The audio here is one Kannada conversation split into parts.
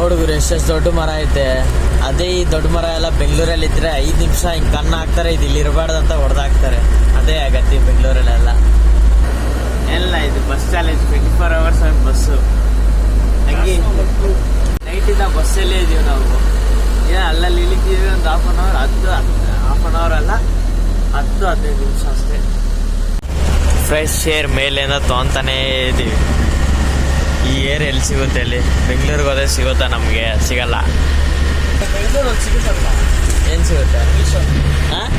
ನೋಡುಗುರು ಎಷ್ಟೆಷ್ಟು ದೊಡ್ಡ ಮರ ಐತೆ. ಅದೇ ಈ ದೊಡ್ಡ ಮರ ಎಲ್ಲ ಬೆಂಗಳೂರಲ್ಲಿ ಇದ್ರೆ 5 ನಿಮಿಷ ಹಿಂಗೆ ಕಣ್ಣು ಹಾಕ್ತಾರೆ, ಇದು ಇಲ್ಲಿ ಇರಬಾರ್ದು ಅಂತ ಹೊಡೆದಾಕ್ತಾರೆ. ಅದೇ ಆಗತ್ತೆ ಬೆಂಗಳೂರಲ್ಲೆಲ್ಲ. ಎಲ್ಲ ಇದು ಬಸ್ ಚಾಲೆಂಜ್ 24 hours ಬಸ್ಸು. ಹಂಗೆ ನೈಟಿಂದ ಬಸ್ಸಲ್ಲೇ ಇದೀವಿ ನಾವು. ಅಲ್ಲಲ್ಲಿ ಇಳಿತೀವಿ ಒಂದು ಹಾಫ್ ಆನ್ ಅವರ್ ಅಲ್ಲ 10-15 ನಿಮಿಷ ಅಷ್ಟೇ. ಫ್ರೆಶ್ ಏರ್ ಮೇಲಿಂದ ತೊಗೊತಾನೇ ಇದೀವಿ. ಈ ಏರ್ ಎಲ್ಲಿ ಸಿಗುತ್ತೆ? ಅಲ್ಲಿ ಬೆಂಗಳೂರಿಗೆ ಹೋದ್ರೆ ಸಿಗುತ್ತಾ? ನಮಗೆ ಸಿಗಲ್ಲ. ಬೆಂಗಳೂರಲ್ಲಿ ಸಿಗುತ್ತಲ್ಲ. ಏನು ಸಿಗುತ್ತೆ? ಹಾಂ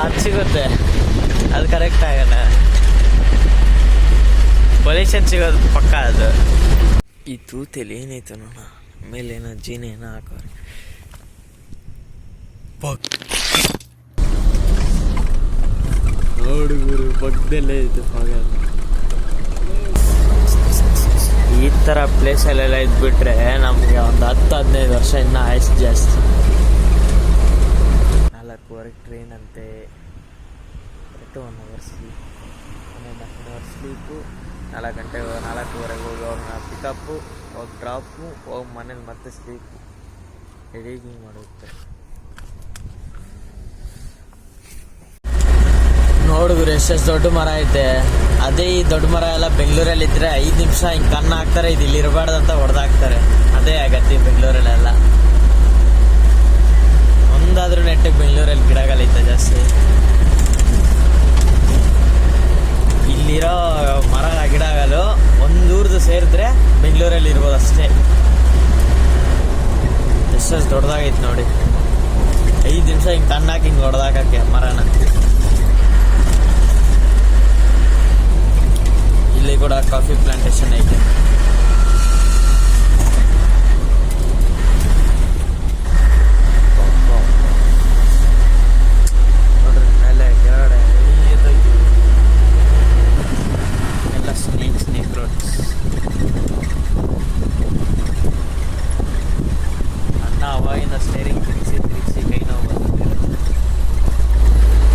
ಅದು ಸಿಗುತ್ತೆ, ಅದು ಕರೆಕ್ಟ್ ಆಗಲ್ಲ. ಪೊಲ್ಯೂಷನ್ ಸಿಗೋದು ಪಕ್ಕ. ಅದು ಈ ತೂತಲ್ಲಿ ಏನೈತೆ ನೋಡ, ಮೇಲೇನೋ ಜೀನಿ ಏನೋ ಹಾಕೋರು. ನೋಡುಗುರು ಪಕ್ಕದಲ್ಲೇ ಇತ್ತು ಫಾಗ. ಈ ಥರ ಪ್ಲೇಸಲ್ಲೆಲ್ಲ ಇದ್ಬಿಟ್ರೆ ನಮಗೆ ಒಂದು 10-15 ವರ್ಷ ಇನ್ನೂ ಆಯ್ತು ಜಾಸ್ತಿ. 4:00 ಟ್ರೈನ್ ಅಂತೆ. 1 hour ಸ್ಲೀಪ್, 1.5 hour ಸ್ಲೀಪು. 4 ಗಂಟೆಗೆ 4:15 ಹೋಗಿ ಅವ್ರನ್ನ ಪಿಕಪ್ಪು, ಹೋಗಿ ಡ್ರಾಪು, ಹೋಗಿ ಮನೇಲಿ ಮತ್ತೆ ಸ್ಲೀಪು. ಎಡಿಟಿಂಗ್ ಮಾಡುತ್ತೆ. ನೋಡುಗುರು ಎಷ್ಟೆಷ್ಟು ದೊಡ್ಡ ಮರ ಐತೆ. ಅದೇ ಈ ದೊಡ್ಡ ಮರ ಎಲ್ಲ ಬೆಂಗಳೂರಲ್ಲಿ ಇದ್ರೆ 5 ನಿಮಿಷ ಹಿಂಗೆ ಕಣ್ಣು ಹಾಕ್ತಾರೆ, ಇದು ಇಲ್ಲಿ ಇರಬಾರ್ದು ಅಂತ ಹೊಡೆದಾಕ್ತಾರೆ. ಅದೇ ಆಗತ್ತೆ ಬೆಂಗಳೂರಲ್ಲೆಲ್ಲ. ಒಂದಾದ್ರೂ ನೆಟ್ಟಿಗೆ ಬೆಂಗಳೂರಲ್ಲಿ ಗಿಡಗಳೈತೆ ಜಾಸ್ತಿ. ಇಲ್ಲಿರೋ ಮರ ಗಿಡಗಳು ಒಂದೂರ್ದು ಸೇರಿದ್ರೆ ಬೆಂಗಳೂರಲ್ಲಿ ಇರ್ಬೋದು ಅಷ್ಟೇ. ಎಷ್ಟೆಷ್ಟು ದೊಡ್ಡದಾಗೈತೆ ನೋಡಿ. 5 ನಿಮಿಷ ಹಿಂಗೆ ಕಣ್ಣು ಹಾಕಿ ಹಿಂಗೆ ಹೊಡೆದಾಕಕ್ಕೆ ಮರನ. ಇಲ್ಲಿ ಕೂಡ ಕಾಫಿ ಪ್ಲಾಂಟೇಶನ್ ಐತೆ. ನೋಡ್ರಿ ಮೇಲೆ ಕೆಳಗಡೆ ಎಲ್ಲ ಸ್ನೇಕ್ ರೋಡ್ಸ್. ಅಣ್ಣ ಅವಾಗಿಂದ ಸ್ಟೇರಿಂಗ್ ತಿರುಗಿಸಿ ಕೈ ನೋವು ಬಂದಿರುತ್ತೆ.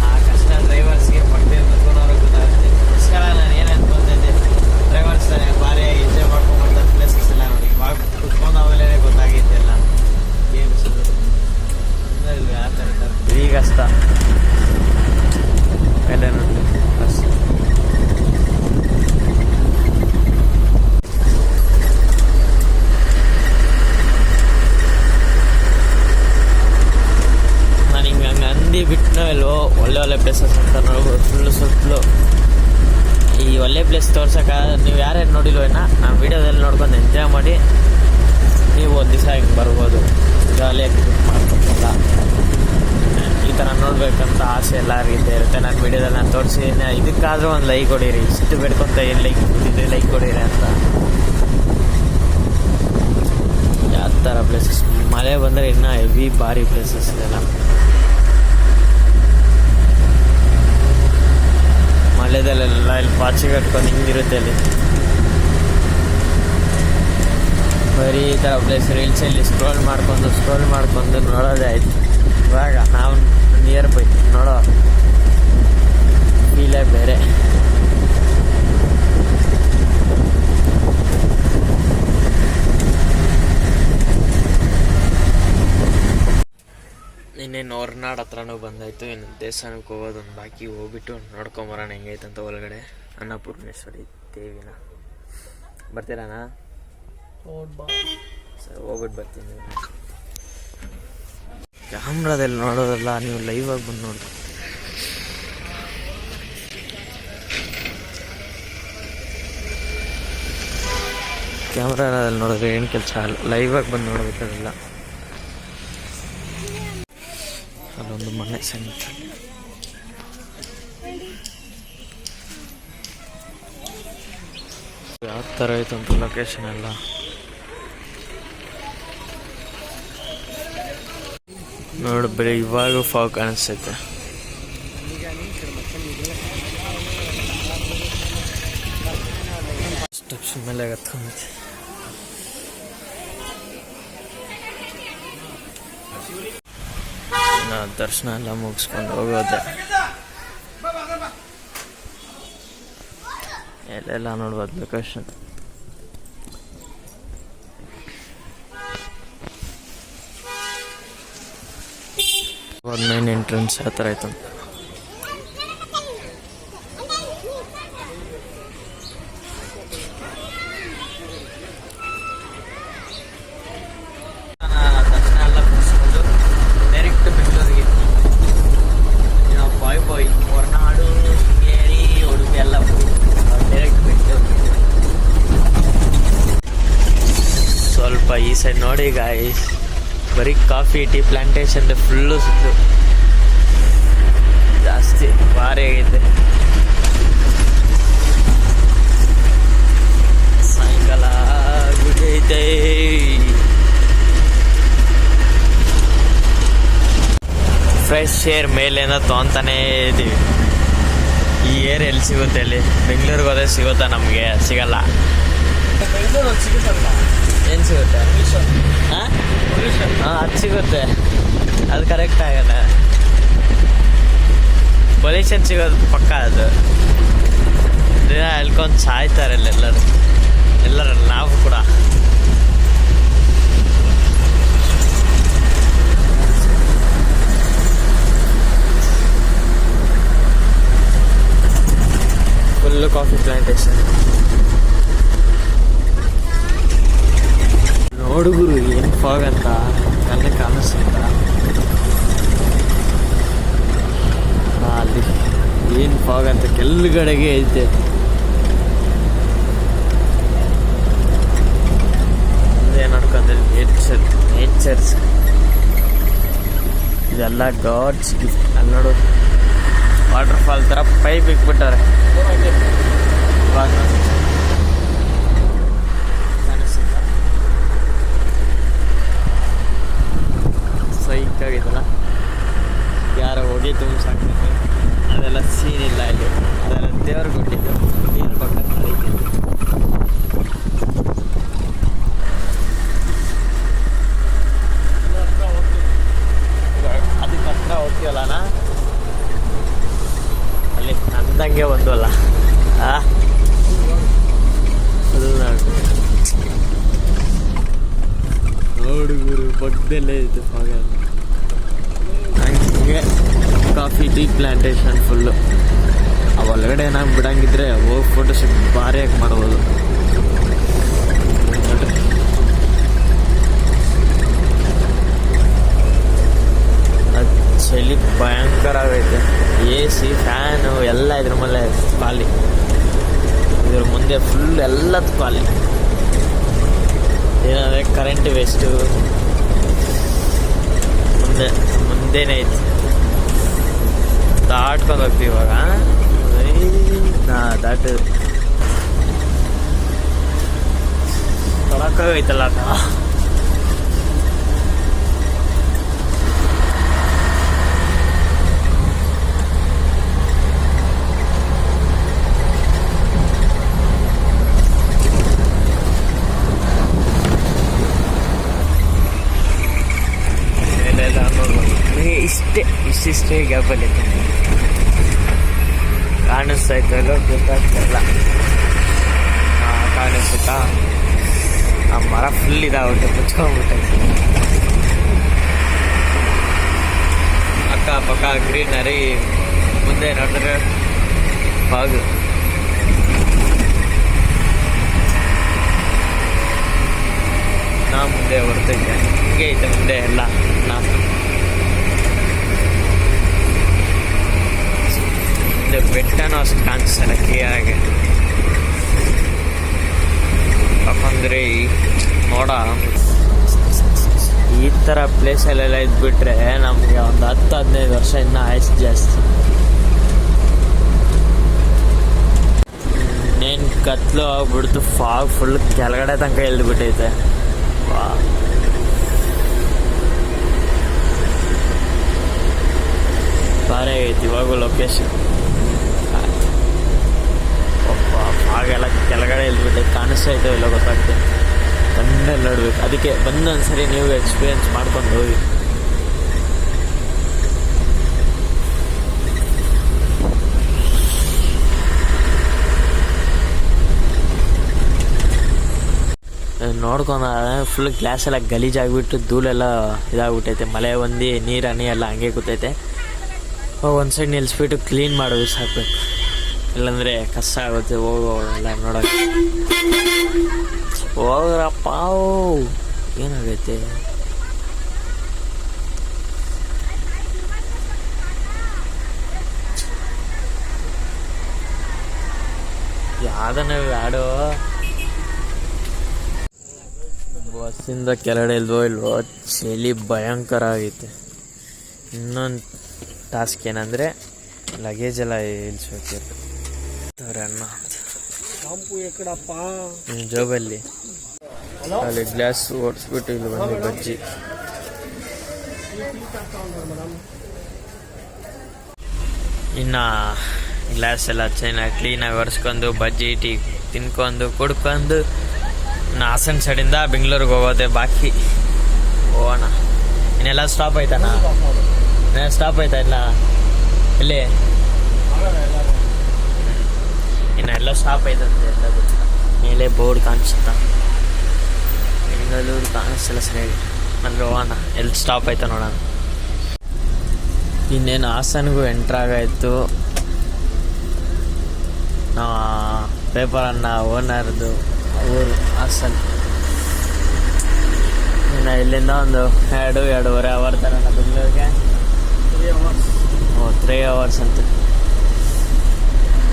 ಆ ಕಷ್ಟ ಡ್ರೈವರ್ಸ್ಗೆ ಪಡ್ದೆ ಕೂತ್ಕೊಂಡವ್ರಿಗೆ ಗೊತ್ತಾಗುತ್ತೆ. ನಮಸ್ಕಾರ, ನಾನು ಏನು ಅನ್ಕೊಂತಿದ್ದೆ, ಡ್ರೈವರ್ಸ್ ಭಾರಿ ಎಂಜಾಯ್ ಮಾಡ್ಕೊಂಡ್ಬರ್ತಾರೆ ಪ್ಲೇಸಸ್ ಎಲ್ಲ. ನೋಡಿ ಇವಾಗ ಕುತ್ಕೊಂಡಾಗಲೇ ಗೊತ್ತಾಗೈತೆ ಎಲ್ಲ ಗೇಮ್ಸ್ ಇಲ್ವ ಯಾವ ಥರ ಇದ್ದಾರೆ. ಈಗ ಕಷ್ಟ ಎಲ್ಲ ನೋಡಿ ಬಸ್. ನಾನು ಹಿಂಗೆ ಅಂದಿ ಬಿಟ್ಟನೋ ಇಲ್ವೋ, ಒಳ್ಳೆ ಪ್ಲೇಸಸ್ ಅಂತ ನೋಡ್ಬೋದು. ಫುಲ್ಲು ಸುತ್ತಲೂ ಈ ಒಳ್ಳೆ ಪ್ಲೇಸ್ ತೋರ್ಸೋಕೆ ನೀವು ಯಾರ್ಯಾರು ನೋಡಿಲ್ವೇನ, ನಾನು ವೀಡಿಯೋದಲ್ಲಿ ನೋಡ್ಕೊಂಡು ಎಂಜಾಯ್ ಮಾಡಿ ನೀವು ಒಂದು ದಿವಸ ಹಿಂಗೆ ಬರ್ಬೋದು. ಜಾಲಿಯಾಗಿ ಮಾಡ್ಕೊತಲ್ಲ. ಈ ಥರ ನೋಡ್ಬೇಕಂತ ಆಸೆ ಎಲ್ಲರಿಗಿದ್ದೇ ಇರುತ್ತೆ. ನಾನು ವೀಡಿಯೋದಲ್ಲಿ ನಾನು ತೋರಿಸಿ ಇದಕ್ಕಾದರೂ ಒಂದು ಲೈಕ್ ಕೊಡಿರಿ. ಇಷ್ಟು ಬೇಡ್ಕೊಂತ ಏನು ಲೈಕ್ ಕೊಟ್ಟಿದ್ದೆ, ಲೈಕ್ ಕೊಡಿರಿ ಅಂತ. ಯಾವ ಥರ ಪ್ಲೇಸಸ್, ಮಳೆ ಬಂದರೆ ಇನ್ನೂ ಹೆವಿ ಭಾರಿ ಪ್ಲೇಸಸ್ ಇದೆಲ್ಲ. ಮಳೆದಲ್ಲೆಲ್ಲ ಇಲ್ಲಿ ಪಾಚಿ ಕಟ್ಕೊಂಡು ಹಿಂಗಿರುತ್ತೆ. ಅಲ್ಲಿ ಬರೀ ಈ ಥರ ಪ್ಲೇಸ್ ರೀಲ್ಸಲ್ಲಿ ಸ್ಕ್ರೋಲ್ ಮಾಡ್ಕೊಂಡು ನೋಡೋದೇ ಆಯ್ತು. ಇವಾಗ ನಾವು ನಿಯರ್ ಬೈ ನೋಡೋ ಫೀಲೇ ಬೇರೆ. ಇನ್ನೇನು ಹೊರನಾಡು ಹತ್ರನೂ ಬಂದಾಯಿತು. ಇನ್ನು ದೇವಸ್ಥಾನಕ್ಕೆ ಹೋಗೋದೊಂದು ಬಾಕಿ, ಹೋಗ್ಬಿಟ್ಟು ನೋಡ್ಕೊಂಬರೋಣ ಹೆಂಗೈತಂತ ಒಳಗಡೆ. ಅನ್ನಪೂರ್ಣೇಶ್ವರಿ ದೇವಿನ ಬರ್ತೀರಾನ? ಸರ್ ಹೋಗ್ಬಿಟ್ಟು ಬರ್ತೀನಿ. ಕ್ಯಾಮ್ರಾದಲ್ಲಿ ನೋಡೋದಲ್ಲ, ನೀವು ಲೈವ್ ಆಗಿ ಬಂದು ನೋಡಿ. ಕ್ಯಾಮ್ರಾದಲ್ಲಿ ನೋಡಿದ್ರೆ ಏನು ಕೆಲಸ ಅಲ್ಲ, ಲೈವ್ ಆಗಿ ಬಂದು ನೋಡಬೇಕಾಗಿಲ್ಲ. ಅಲ್ಲೊಂದು ಮನೆ ಸಮೇತ ಯಾವ ಥರ ಆಯ್ತು ಅಂತ ಲೊಕೇಶನ್ ಎಲ್ಲ. ನೋಡು ಬರೀ ಇವಾಗ ಫಾಗ್ ಕಾಣಿಸ್ತೈತೆ. ಸ್ಟೆಪ್ಸ್ ಮೇಲೆ ಹತ್ಕೊಂಡೈತೆ. ದರ್ಶನ ಎಲ್ಲ ಮುಗಿಸ್ಕೊಂಡು ಹೋಗೋದೆ. ಎಲ್ಲೆಲ್ಲ ನೋಡ್ಬೋದು ಲೊಕೇಶನ್. ಮೇನ್ ಎಂಟ್ರೆನ್ಸ್ ಆ ಥರ ಆಯ್ತು. ದರ್ಶನ ಎಲ್ಲ ಮುಗಿಸ್ಕೊಂಡು ಡೈರೆಕ್ಟ್ ಬೆಂಗಳೂರಿಗೆ ನಾವು ಬಾಯ್ ಹೊರನಾಡು, ಶೃಂಗೇರಿ, ಉಡುಪಿ ಎಲ್ಲ ಡೈರೆಕ್ಟ್ ಬೆಂಗಳೂರಿಗೆ. ಸ್ವಲ್ಪ ಈ ಸೈಡ್ ನೋಡಿ ಗಾಯ್ಸ್, ಬರೀ ಕಾಫಿ ಟೀ ಪ್ಲಾಂಟೇಶನ್ ಫುಲ್ಲು ಸುತ್ತು ಜಾಸ್ತಿ ಭಾರಿ ಆಗೈತೆ. ಸಾಯಂಕಾಲ ಗುಡಿ ಐತೆ. ಫ್ರೆಶ್ ಏರ್ ಮೇಲೇನ ತೊಗೊಂತಾನೇ ಇದ್ದೀವಿ. ಈ ಏರ್ ಎಲ್ಲಿ ಸಿಗುತ್ತೆ? ಅಲ್ಲಿ ಬೆಂಗಳೂರಿಗೆ ಹೋದ್ರೆ ಸಿಗುತ್ತಾ? ನಮಗೆ ಸಿಗಲ್ಲ. ಏನು ಸಿಗುತ್ತೆ? ಹಾಂ, ಅದು ಸಿಗುತ್ತೆ, ಅದು ಕರೆಕ್ಟ್ ಆಗಲ್ಲ. ಪೊಲ್ಯೂಷನ್ ಸಿಗೋದು ಪಕ್ಕ. ಅದು ದಿನ ಎಲ್ಕೊಂಡು ಸಾಯ್ತಾರೆ ಎಲ್ಲರೂ ನಾವು ಕೂಡ. Full coffee plantation. ನೋಡುಗುರು ಏನು ಫಾಗ್ ಅಂತ ಕಣ್ಣು ಕಾಣಿಸುತ್ತ. ಅಲ್ಲಿ ಏನು ಫಾಗ್ ಅಂತ ಕೆಳಗಡೆಗೆ ಐತೆ. ಏನು ನೋಡ್ಕೊಂಡ್ರೆ ನೇಚರ್ಸ್ ಇದೆಲ್ಲ ಗಾಡ್ಸ್ ಗಿಫ್ಟ್. ಅಲ್ಲಿ ನೋಡು, ವಾಟರ್ ಫಾಲ್ ಥರ ಪೈಪ್ ಇಕ್ಬಿಟ್ಟಾರೆ. ಸೈಕಾಗಿದಲ್ಲ, ಯಾರೋ ಹೋಗಿ ತುಂಬ ಸಾಕ್ತಾರೆ. ಅದೆಲ್ಲ ಸೀನ್ ಇಲ್ಲ ಇಲ್ಲಿ, ಅದೆಲ್ಲ ದೇವ್ರಿಗೆ ಕೊಟ್ಟಿದ್ದು. ನೀರು ಕೊಟ್ಟರೆ ಅದಕ್ಕೆ ಹತ್ರ ಹೋಗ್ತೀವಲ್ಲಣ್ಣ, ಅಲ್ಲಿ ಅಂದಂಗೆ ಒಂದು ಅಲ್ಲ. ನೋಡುಗುರು ಪಕ್ಕದಲ್ಲೇ ಇತ್ತು ಫಾಗ. ಹಂಗೆ ಕಾಫಿ ಟೀ ಪ್ಲಾಂಟೇಶನ್ ಫುಲ್ಲು. ಒಳಗಡೆ ಏನಾಗಿ ಬಿಡಂಗಿದ್ರೆ ಹೋಗಿ ಫೋಟೋಶೂಟ್ ಭಾರಿಯಾಗಿ ಮಾಡ್ಬೋದು. ಅದು ಚಳಿ ಭಯಂಕರ ಆಗೈತೆ. AC ಫ್ಯಾನು ಎಲ್ಲ ಇದ್ರ ಮೇಲೆ ಖಾಲಿ. ಇದ್ರ ಮುಂದೆ ಫುಲ್ ಎಲ್ಲದು ಖಾಲಿ. ಏನಂದರೆ ಕರೆಂಟ್ ವೇಸ್ಟು ಮುಂದೆನೇ ಐತಿ. ದಾಟ್ಕೊಂಡು ಹೋಗ್ತೀವಿ ಇವಾಗ. ದಾಟ ತೊಳಕಾಗೈತಲ್ಲ ಅಕ್ಕ. ಇಷ್ಟೇ ಗ್ಯಾಪಲ್ಲಿ ಕಾಣಿಸ್ತಾಯ್ತಲ್ಲೋ ಗೊತ್ತಾಗ್ತಾಯಿಲ್ಲ. ಕಾಣಿಸುತ್ತಾ? ಆ ಮರ ಫುಲ್ ಇದಾಗುತ್ತೆ, ಮುಚ್ಕೊಂಡ್ಬಿಟ್ಟೈತೆ. ಅಕ್ಕಪಕ್ಕ ಗ್ರೀನರಿ. ಮುಂದೆ ನೋಡಿದ್ರೆ ಬಾಗು. ನಾ ಮುಂದೆ ಹೊರತೈತೆ. ಹಿಂಗೆ ಐತೆ ಮುಂದೆ ಎಲ್ಲ. ಬೆಟ್ಟನೂ ಅಷ್ಟು ಕಾಣಿಸ್ತಲ್ಲ ಕ್ಲಿಯರಾಗಿ. ಯಾಕಂದರೆ ನೋಡ ಈ ಥರ ಪ್ಲೇಸಲ್ಲೆಲ್ಲ ಇದ್ಬಿಟ್ರೆ ನಮಗೆ ಒಂದು 10-15 ವರ್ಷ ಇನ್ನೂ ಆಯ್ತು ಜಾಸ್ತಿ. ಇನ್ನೇನು ಕತ್ಲು ಆಗ್ಬಿಡ್ತು. ಫಾಗ್ ಫುಲ್ ಕೆಳಗಡೆ ತನಕ ಇಳಿದ್ಬಿಟ್ಟೈತೆ. ಭಾರಿ ಆಗೈತಿ ಇವಾಗೂ ಲೊಕೇಶನ್. ಹಾಗೆಲ್ಲ ಕೆಳಗಡೆ ಇಲ್ಬಿಟ್ಟೆ ಕಾಣಿಸ್ತಾ ಇದ್ದಾವೆ, ಇಲ್ಲ ಗೊತ್ತಾಗ್ತದೆ. ಕಣ್ಣಲ್ಲಿ ನೋಡ್ಬೇಕು. ಅದಕ್ಕೆ ಬಂದೊಂದ್ಸರಿ ನೀವು ಎಕ್ಸ್ಪೀರಿಯನ್ಸ್ ಮಾಡ್ಕೊಂಡು ಹೋಗಿ. ನೋಡ್ಕೊಂಡು ಫುಲ್ ಗ್ಲಾಸ್ ಎಲ್ಲ ಗಲೀಜಾಗಿಬಿಟ್ಟು ಧೂಳೆಲ್ಲ ಇದಾಗ್ಬಿಟ್ಟೈತೆ. ಮಳೆ ಒಂದು ನೀರು ಹನಿ ಎಲ್ಲ ಹಂಗೆ ಕೂತೈತೆ. ಒಂದು ಸೈಡ್ ನಿಲ್ಲಿಸ್ಬಿಟ್ಟು ಕ್ಲೀನ್ ಮಾಡೋದು ಸಾಕಬೇಕು, ಇಲ್ಲಾಂದರೆ ಕಷ್ಟ ಆಗುತ್ತೆ ಹೋಗೋಲ್ಲ ನೋಡೋಕ್ಕೆ. ಹೋಗ್ರಪ್ಪ, ಏನಾಗೈತೆ? ಯಾವ್ದನ್ನ ಆಡೋ ಬಸ್ಸಿಂದ ಕೆಳಗಡೆ ಇಲ್ವೋ ಚಳಿ ಭಯಂಕರ ಆಗೈತೆ. ಇನ್ನೊಂದು ಟಾಸ್ಕ್ ಏನಂದರೆ ಲಗೇಜ್ ಎಲ್ಲ ಇಳಿಸ್ಬೇಕಿತ್ತು ಅಣ್ಣ ಜೋಬಲ್ಲಿ. ಅಲ್ಲಿ ಗ್ಲಾಸ್ ಓಡಿಸ್ಬಿಟ್ಟು ಇಲ್ಲಿ ಬಂದು ಬಜ್ಜಿ. ಇನ್ನು ಗ್ಲಾಸ್ ಎಲ್ಲ ಚೆನ್ನಾಗಿ ಕ್ಲೀನಾಗಿ ಒರೆಸ್ಕೊಂಡು ಬಜ್ಜಿ ಟೀ ತಿನ್ಕೊಂಡು ಕುಡ್ಕೊಂಡು ಹಾಸನ ಸೈಡಿಂದ ಬೆಂಗಳೂರಿಗೆ ಹೋಗೋದೆ ಬಾಕಿ. ಹೋಗೋಣ. ಇನ್ನೆಲ್ಲ ಸ್ಟಾಪ್ ಆಯ್ತಾನ? ಸ್ಟಾಪ್ ಆಯ್ತಾ ಇಲ್ಲ? ಇಲ್ಲಿ ಇನ್ನೆಲ್ಲ ಸ್ಟಾಪ್ ಆಯ್ತಂತೆ. ಎಲ್ಲ ಗೊತ್ತಿಲ್ಲ. ಮೇಲೆ ಬೋರ್ಡ್ ಕಾಣಿಸುತ್ತಾ? ಬೆಂಗಳೂರು ಕಾಣಿಸ್ತಿಲ್ಲ ಸರಿಯಾಗಿ. ಅಂದ್ರೆ ಹೋಗೋಣ, ಎಲ್ಲಿ ಸ್ಟಾಪ್ ಆಯ್ತಾ ನೋಡೋಣ. ಇನ್ನೇನು ಹಾಸನ್ಗೂ ಎಂಟ್ರಾಗಾಯಿತು. ಪೇಪರನ್ನು ಓನರ್ದು ಊರು ಹಾಸನ್. ಇನ್ನು ಇಲ್ಲಿಂದ ಒಂದು 2-2.5 ಅವರ್ ತನಕ ಬೆಂಗಳೂರಿಗೆ. 3 hours ಅಂತ.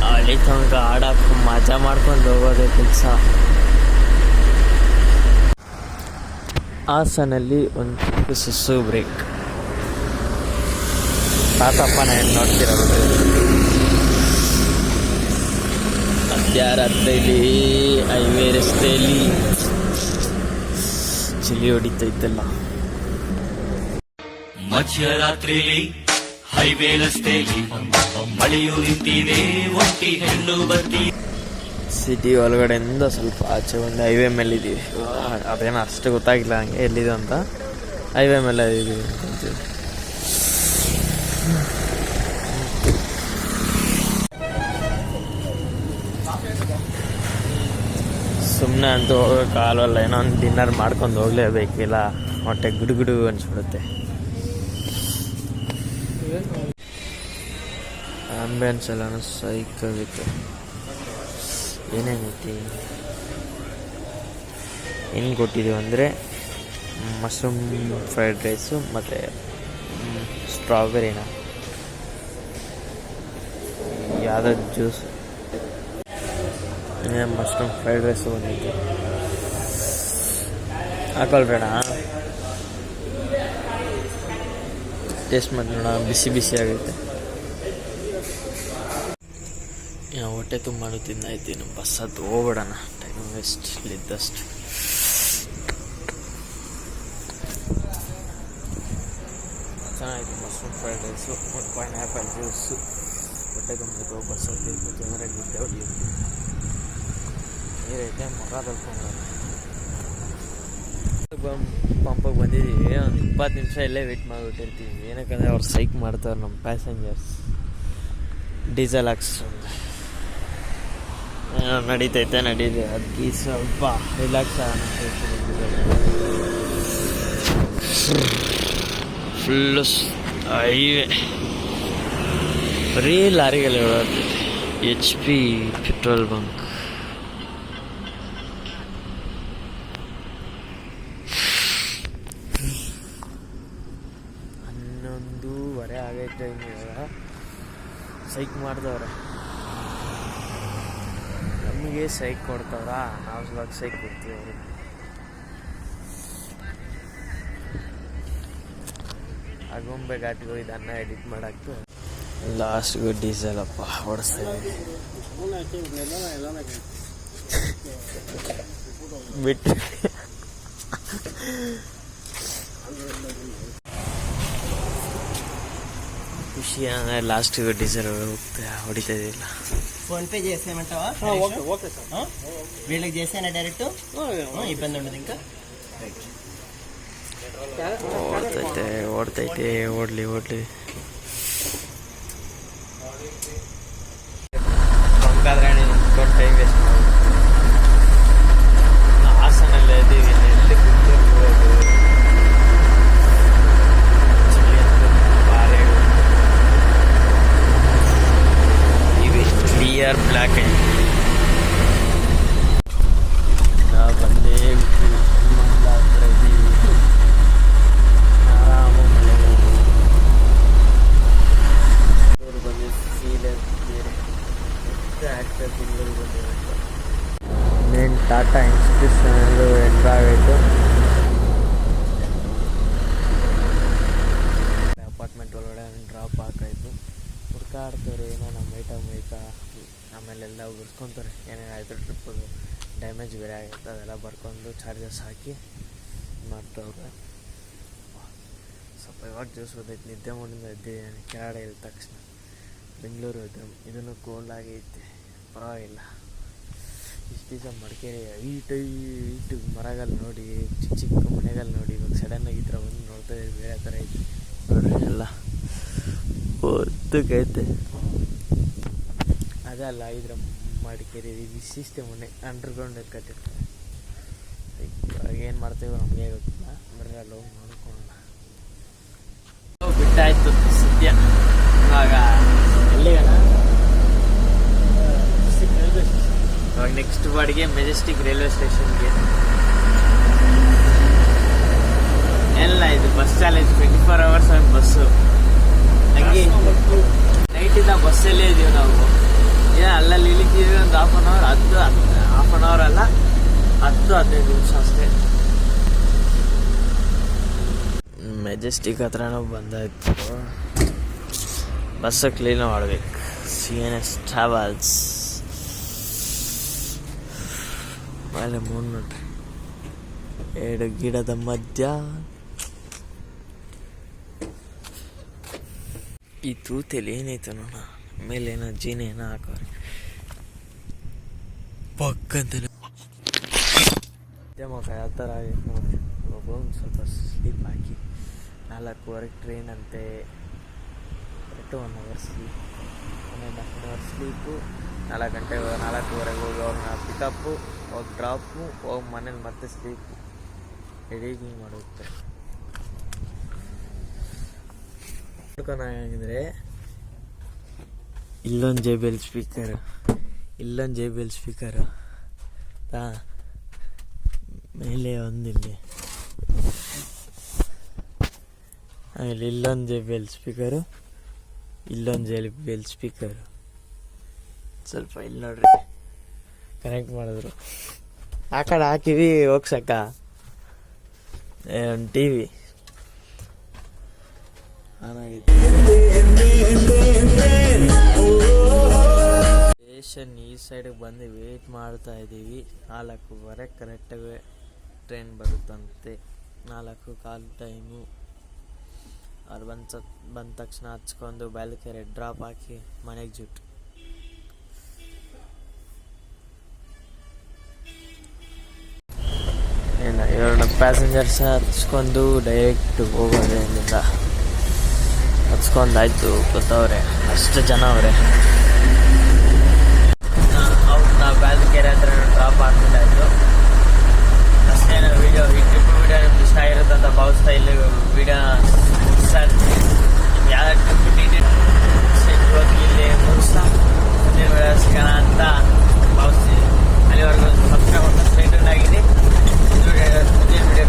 ಅಲ್ಲಿ ತನಕ ಆಡಕ್ಕೆ ಮಜಾ ಮಾಡ್ಕೊಂಡು ಹೋಗೋದೇ ಕೆಲಸ. ಹಾಸನಲ್ಲಿ ಒಂದು ಸುಸ್ಸು ಬ್ರೇಕ್. ತಾತಪ್ಪನ ಹೆಣ್ಣು ನೋಡ್ತಿರೋದು ಮಧ್ಯರಾತ್ರಿಯಲ್ಲಿ ಹೈವೇ ರಸ್ತೆಯಲ್ಲಿ ಚಳಿ ಹೊಡಿತೈತಲ್ಲ. ಮಧ್ಯರಾತ್ರಿಲಿ ಹೈವೇ ರಸ್ತೆಯಲ್ಲಿ ಮಳೆಯೂ ನಿಂತಿದೆ, ಒಂಟಿ ಹೆಣ್ಣು ಬರ್ತಿ. ಸಿಟಿ ಒಳಗಡೆಯಿಂದ ಸ್ವಲ್ಪ ಆಚೆ ಒಂದು ಹೈವೇ ಮೇಲೆ ಇದ್ದೀವಿ. ಅದೇನೋ ಅಷ್ಟು ಗೊತ್ತಾಗಿಲ್ಲ ಹಂಗೆ ಎಲ್ಲಿದೆ ಅಂತ. ಹೈವೇ ಮೇಲೆ ಇದ್ದೀವಿ ಅಂತೀವಿ. ಸುಮ್ಮನೆ ಅಂತೂ ಹೋಗೋಕ್ಕಾಗಲ್ಲ. ಏನೋ ಒಂದು ಡಿನ್ನರ್ ಮಾಡ್ಕೊಂಡು ಹೋಗಲೇಬೇಕಿಲ್ಲ, ಹೊಟ್ಟೆ ಗುಡುಗುಡು ಅನಿಸ್ಬಿಡುತ್ತೆ. ಆಂಬಿಯನ್ಸ್ ಎಲ್ಲನೂ ಸೈಕಾಗುತ್ತೆ. ಏನೇನೈತಿ ಏನು ಕೊಟ್ಟಿದ್ದೀವಿ ಅಂದರೆ ಮಶ್ರೂಮ್ ಫ್ರೈಡ್ ರೈಸು ಮತ್ತು ಸ್ಟ್ರಾಬೆರಿನ ಯಾವುದೋ ಜ್ಯೂಸ್. ಮಶ್ರೂಮ್ ಫ್ರೈಡ್ ರೈಸು ಬಂದೈತೆ. ಹಾಕೊಳ್ಬೇಡ, ಟೇಸ್ಟ್ ಮಾಡಿ ನೋಡ. ಬಿಸಿ ಬಿಸಿ ಆಗುತ್ತೆ. ಹೊಟ್ಟೆ ತುಂಬ ತಿಂದಾಯ್ತು. ಇನ್ನು ಬಸ್ ಹತ್ತು ಹೋಗ್ಬೇಡಣ, ಟೈಮ್ ವೇಸ್ಟ್ ಇದ್ದಷ್ಟು. ಚೆನ್ನಾಗಿತ್ತು ಮಶ್ರೂಮ್ ಫ್ರೈಡ್ ರೈಸು, ಒಂದು ಪೈನಾಪಲ್ ಜ್ಯೂಸು. ಹೊಟ್ಟೆ ತುಂಬಿತ್ತು. ಬಸ್ ಹತ್ತಿತ್ತು, ಜನರಾಗಿದ್ದೆ. ನೀರೈತೆ, ಮೊರ ತೊಳ್ಕೊಂಡು ಪಂಪಿಗೆ ಬಂದಿದ್ದೀವಿ. ಒಂದು 20 ನಿಮಿಷ ಇಲ್ಲೇ ವೇಟ್ ಮಾಡಿಬಿಟ್ಟಿರ್ತೀವಿ. ಏನಕ್ಕಂದರೆ ಅವ್ರು ಸೈಕ್ ಮಾಡ್ತಾರೆ ನಮ್ಮ ಪ್ಯಾಸೆಂಜರ್ಸ್. ಡೀಸೆಲ್ ಹಾಕ್ಸ್ಕೊಂಡು ನಡೀತೈತೆ ಅದಕ್ಕೆ ಸ್ವಲ್ಪ ರಿಲ್ಯಾಕ್ಸ್ ಆಗೋಣ. ಫುಲ್ಲು ಹೈವೇ ಬರೀ ಲಾರಿಗಳು ಓಡಾಡ್ತೈತೆ. HP petrol bunk. ಹನ್ನೊಂದೂವರೆ ಆಗೈತೆ. ಇವಾಗ ಸೈಕ್ ಮಾಡ್ದವ್ರೆ. ನಮಗೆ ಸೈಕ್ ಕೊಡ್ತಾವ್ರ, ನಾವು ಇವಾಗ ಸೈಕ್ ಕೊಡ್ತೀವಿ ಅವ್ರಿಗೆ. ಆಗುಂಬೆ ಘಾಟಿಗೆ ಹೋಗಿದ್ದು ಅನ್ನ ಎಡಿಟ್ ಮಾಡಾಕ್ತು. ಲಾಸ್ಟ್ಗೂ ಡೀಸೆಲ್ ಅಪ್ಪ ಹೊಡಿಸ್ತಾ ಇದ್ದೀವಿ. ಬಿಟ್ಟು ಖುಷಿ ಅಂದರೆ ಲಾಸ್ಟಿಗೂ ಡೀಸೆಲ್ ಹೊಡಿತಾ ಇದ್ದಿಲ್ಲ. ఫోన్పే చేసేయమంటావా? Okay sir. వీళ్ళకి చేసేనా డైరెక్ట్? ఇబ్బంది ఉండదు ఇంకా. ಓಡ್ತೈತೆ ಓಡ್ಲಿ. ಬಂಗಾದ್ರೆ ಟೈಮ್ ವೇಸ್ಟ್ ಮಾಡಿ ಹಾಸನಲ್ಲಿ ಎಲ್ಲ ಇದೀವಿ ಎಲ್ಲಿ ಹೋಗೋದು ಚಳಿ ಅಂತೂ ಭಾರಿ ಇವಿ ಕ್ಲಿಯರ್ ಬ್ಲ್ಯಾಕ್ ಆ್ಯಂಡ್ ನಾವು ಬಂದೇ ಬಿಟ್ಟು ಹತ್ರ ಇದ್ದೀವಿ ಆರಾಮ ಮಳೆ ಬಂದು ಸೀಲೆ ಬೇರೆ ಆಗ್ತದೆ ತಿಂಗಳು ಬಂದಿದೆ ಮೇನ್ ಟಾಟಾ ಇನ್ಸ್ಟಿಟ್ಯೂಷನ್ ಎಂಟ್ರ್ ಆಗೈತು ಅಪಾರ್ಟ್ಮೆಂಟ್ ಒಳಗಡೆ ಡ್ರಾಪ್ ಹಾಕಾಯ್ತು ಹುಡ್ಕಾಡ್ತಾರೆ ಏನೋ ನಮ್ಮ ಐಟಮ್ ಐತಾ ಆಮೇಲೆಲ್ಲ ಉರ್ಸ್ಕೊತಾರೆ ಏನೇನಾಯಿತು ಟ್ರಿಪ್ಪದು ಡ್ಯಾಮೇಜ್ ಬೇರೆ ಆಗುತ್ತೆ ಅದೆಲ್ಲ ಬರ್ಕೊಂಡು ಚಾರ್ಜಸ್ ಹಾಕಿ ಮಾಡ್ತವ್ರೆ ಸ್ವಲ್ಪ ಇವಾಗ ಜ್ಯೂಸ್ ಓದೈತೆ ನಿದ್ದೆ ಮಾಡಿಂದ ಎದ್ದಿದ್ದೇನೆ ಕೆಳಗಡೆ ಇದ್ದ ತಕ್ಷಣ ಬೆಂಗಳೂರು ಇದನ್ನು ಕೋಲ್ಡ್ ಆಗೈತೆ ಪರವಾಗಿಲ್ಲ ಇಷ್ಟು ದಿವಸ ಮಡಿಕೇರಿ ಈಟು ಮರಗಳು ನೋಡಿ ಚಿಕ್ಕ ಚಿಕ್ಕ ಮನೆಗಳು ನೋಡಿ ಇವಾಗ ಸಡನ್ನಾಗಿ ಈ ಥರ ಬಂದು ನೋಡ್ತಾ ಇದ್ದೀವಿ ಬೇರೆ ಥರ ಐತೆ ನೋಡ್ರಿ ಎಲ್ಲ ಒದ್ದಕ್ಕೈತೆ ಅದಲ್ಲ ಇದ್ರ ಮಡಿಕೇರಿ ವಿಶಿಷ್ಟ ಮನೆ ಅಂಡರ್ಗ್ರೌಂಡ್ ಕಟ್ಟಿರ್ತಾರೆ ಇವಾಗ ಏನು ಮಾಡ್ತೇವೋ ನಮಗೆ ಗೊತ್ತಿಲ್ಲ ಬರೀ ಅಲ್ಲಿ ಹೋಗಿ ನೋಡ್ಕೊಳ್ಳೋಣ ಬಿಟ್ಟಾಯ್ತು ಸದ್ಯ ಇವಾಗ ಎಲ್ಲಿಗಣ ಇವಾಗ ನೆಕ್ಸ್ಟ್ ಬಾಡಿಗೆ ಮೆಜೆಸ್ಟಿಕ್ ರೈಲ್ವೆ ಸ್ಟೇಷನ್ಗೆ ಎಲ್ಲ ಇದು ಬಸ್ ಚಾಲೇಜ್ 24 hours ಬಸ್ಸು ಹಂಗೆ ನೈಟಿಂದ ಬಸ್ಸಲ್ಲೇ ಇದೀವಿ ನಾವು ಏನ್ ಅಲ್ಲಲ್ಲಿ ಇಳಿತೀವಿ ಒಂದು ಹಾಫ್ ಆನ್ ಅವರ್ ಅಲ್ಲ 10-15 ನಿಮಿಷ ಅಷ್ಟೇ ಮೆಜೆಸ್ಟಿಕ್ ಹತ್ರನೂ ಬಂದಾಯ್ತು ಬಸ್ಸು ಕ್ಲೀನ್ ಮಾಡ್ಬೇಕು CNS ಟ್ರಾವೆಲ್ಸ್ ಮೇಲೆ ಮೂರು ನೋಡ್ರಿ 2 ಗಿಡದ ಮಧ್ಯ ಈ ತೂತಲ್ಲಿ ಏನೈತೆ ನೋಡ ಮೇಲೆ ಏನೋ ಜೀನಿ ಏನೋ ಹಾಕೋರೆ ಪಕ್ಕಂತ ಮುಖ ಯಾವ ಥರ ಆಗೈತೆ ನೋಡಿ ಒಂದು ಸ್ವಲ್ಪ ಸ್ಲೀಪ್ ಹಾಕಿ 4:15 ಟ್ರೈನ್ ಅಂತೆ 1 hour ಸ್ಲೀಪ್ 1.5 hour ಸ್ಲೀಪು 4 ಗಂಟೆಗೆ 4:15 ಹೋಗಿ ಅವ್ರನ್ನ ಪಿಕಪ್ಪು ಹೋಗಿ ಡ್ರಾಪು ಹೋಗಿ ಮನೇಲಿ ಮತ್ತೆ ಸ್ಲೀಪು ಎಡಿಟಿಂಗ್ ಮಾಡುತ್ತೆ ನೋಡ್ಕೊಂಡಾಗಿದ್ರೆ ಇಲ್ಲೊಂದು JBL ಸ್ಪೀಕರು ಮೇಲೆ ಒಂದಿಲ್ಲಿ ಆಮೇಲೆ ಇಲ್ಲೊಂದು JBL ಸ್ಪೀಕರು ಇಲ್ಲೊಂದು JBL ಸ್ಪೀಕರು ಸ್ವಲ್ಪ ಇಲ್ಲಿ ನೋಡ್ರಿ ಕನೆಕ್ಟ್ ಮಾಡಿದ್ರು ಆ ಕಡೆ ಹಾಕಿವಿ ಹೋಗ್ಸಕ್ಕ ಒಂದು TV ಸ್ಟೇಷನ್ ಈ ಸೈಡಿಗೆ ಬಂದು ವೇಟ್ ಮಾಡ್ತಾ ಇದ್ದೀವಿ 4:15 ಕರೆಕ್ಟಾಗಿ ಟ್ರೈನ್ ಬರುತ್ತಂತೆ 4:15 ಟೈಮು ಅವ್ರು ಬಂದ ತಕ್ಷಣ ಹಚ್ಕೊಂಡು ಬ್ಯಾಲ್ಕೆರೆ ಡ್ರಾಪ್ ಹಾಕಿ ಮನೆಗೆ ಜುಟ್ಟು ಇಲ್ಲ 2 ಪ್ಯಾಸೆಂಜರ್ಸ್ ಹಚ್ಕೊಂಡು ಡೈರೆಕ್ಟ್ ಹೋಗೋದೆ ಇಲ್ಲಿಂದ ಹಚ್ಕೊಂಡಾಯ್ತು ಗೊತ್ತವ್ರೆ ಅಷ್ಟು ಜನ ಅವರೇ ನಾವು ಬ್ಯಾಲ್ಕೆರೆ ಹತ್ರ ಡ್ರಾಪ್ ಹಾಕ್ಬಿಟ್ಟಾಯ್ತು ಅಷ್ಟೇನು ವೀಡಿಯೋ ಈ ಟ್ರಿಪ್ ವೀಡಿಯೋ ನಿಮ್ಗೆ ಇಷ್ಟ ಆಗಿರುತ್ತೆ ಅಂತ ಭಾವಿಸ್ತಾ ಇಲ್ಲಿ ವೀಡಿಯೋ ಯಾವ ಟ್ರಿಪ್ ಹೋಗಿ ಇಲ್ಲಿ ಮುಗಿಸ್ತಾ ಮುಂದಿನ ವೀಡಿಯೋ ಸಿಗೋಣ ಅಂತ ಭಾವಿಸ್ತೀವಿ ಅಲ್ಲಿವರೆಗೂ ಸಬ್ಸ್ಕ್ರೈಬ್ ಮಾಡ್ಕೊಂಡು ಸ್ಟೇ ಟ್ಯೂನ್ ಆಗಿರಿ ಮುಂದಿನ ವೀಡಿಯೋ